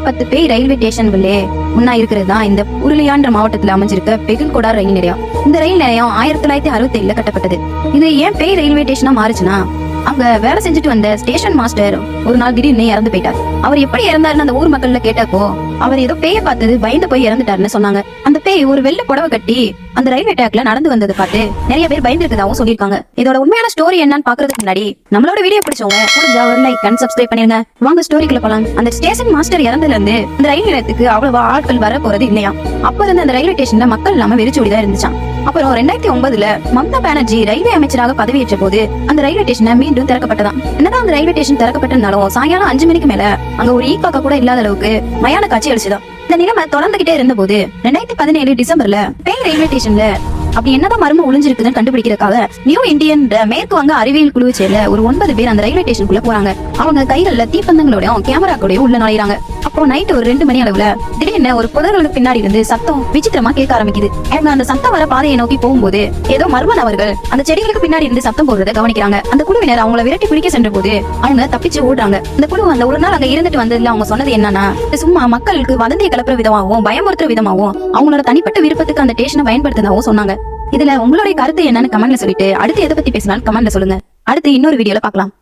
40 பேய் ரயில்வே ஸ்டேஷன்களே முன்னா இருக்கிறது தான் இந்த புருலியான்ற மாவட்டத்துல அமைஞ்சிருக்க பெகுன்கொடா ரயில் நிலையம். இந்த ரயில் நிலையம் 1967 கட்டப்பட்டது. இது ஏன் பேய் ரயில்வே ஸ்டேஷனா மாறுச்சுன்னா, அங்க வேலை செஞ்சுட்டு வந்த ஸ்டேஷன் மாஸ்டர் ஒரு நாள் திடீர்னு இறந்து போயிட்டார். அவர் எப்படி இறந்தாருன்னு அந்த ஊர் மக்கள்ல கேட்டப்போ அவர் ஏதோ பேய பார்த்தது பயந்து போய் இறந்துட்டாருன்னு சொன்னாங்க. அந்த பேய் ஒரு வெள்ளை புடவை கட்டி அந்த ரயில்வே ட்ராக்ல நடந்து வந்ததை பார்த்து நிறைய பேர் பயந்து இருக்கதாவும் சொல்லியிருக்காங்க. இதோட உண்மையான ஸ்டோரி என்னன்னு பாக்குறதுக்கு முன்னாடி நம்மளோட வீடியோ பிடிச்சவங்க முடிஞ்சா ஒரு லைக் அண்ட் சப்ஸ்கிரைப் பண்ணிருங்க. வாங்க ஸ்டோரிக்குள்ள போலாம். அந்த ஸ்டேஷன் மாஸ்டர் இறந்ததுல இருந்து அந்த ரயில் நிலையத்துக்கு அவ்வளவா ஆட்கள் வர போறது இல்லையா. அப்ப இருந்து அந்த ரயில்வே ஸ்டேஷன்ல மக்கள் இல்லாம வெறிச்சோடிதான் இருந்துச்சான். அப்புறம் 2009 மம்தா பானர்ஜி ரயில்வே அமைச்சராக பதவியேற்ற போது அந்த ரயில்வே ஸ்டேஷன் மீண்டும் திறக்கப்பட்டதான். என்னதான் அந்த ரயில்வே ஸ்டேஷன் திறக்கப்பட்டிருந்தாலும் சாயங்காலம் 5 மணிக்கு மேல அங்க ஒரு ஈக்காக்கா கூட இல்லாத அளவுக்கு மயான காட்சி அடிச்சுதான். இந்த நிலைமை தொடர்ந்துகிட்டே இருந்த போது 2017 டிசம்பர்ல பேய் ரயில்வே ஸ்டேஷன்ல அப்படி என்னதான் மர்மம் ஒளிஞ்சிருக்குதுன்னு கண்டுபிடிக்கிறதுக்காக நியூ இந்தியன் மேற்கு வங்க அறிவியல் குழுவை சேர்ந்த ஒரு 9 பேர் அந்த ரயில்வே ஸ்டேஷனுக்குள்ள போறாங்க. அவங்க கைகள்ல தீப்பந்தங்களோடயும் கேமராக்கோடயும் உள்ள நுழைறாங்க. அப்போ நைட் ஒரு 2 மணி அளவுல திடீர்னு ஒரு புதர்களுக்கு பின்னாடி இருந்து சத்தம் விசித்திரமா கேட்க ஆரம்பிக்குது. அவங்க அந்த சத்தம் வர பாதையை நோக்கி போகும்போது ஏதோ மர்ம நபர்கள் அந்த செடிகளுக்கு பின்னாடி இருந்து சத்தம் போடுறத கவனிக்கிறாங்க. அந்த குழுவினர் அவங்கள விரட்டி பிடிக்க சென்ற போது அவங்க தப்பிச்சு ஓடுறாங்க. அந்த குழு அந்த ஒரு நாள் அங்க இருந்துட்டு வந்ததுல அவங்க சொன்னது என்னன்னா, சும்மா மக்களுக்கு வதந்தியை கிளப்புற விதமாகவும் பயமுறுத்துற விதமாகவும் அவங்களோட தனிப்பட்ட விருப்பத்துக்கு அந்த ஸ்டேஷனை பயன்படுத்தினாவும் சொன்னாங்க. இதுல உங்களுடைய கருத்து என்னன்னு கமெண்ட்ல சொல்லிட்டு அடுத்து எதை பத்தி பேசினாலும் கமெண்ட்ல சொல்லுங்க. அடுத்து இன்னொரு வீடியோல பார்க்கலாம்.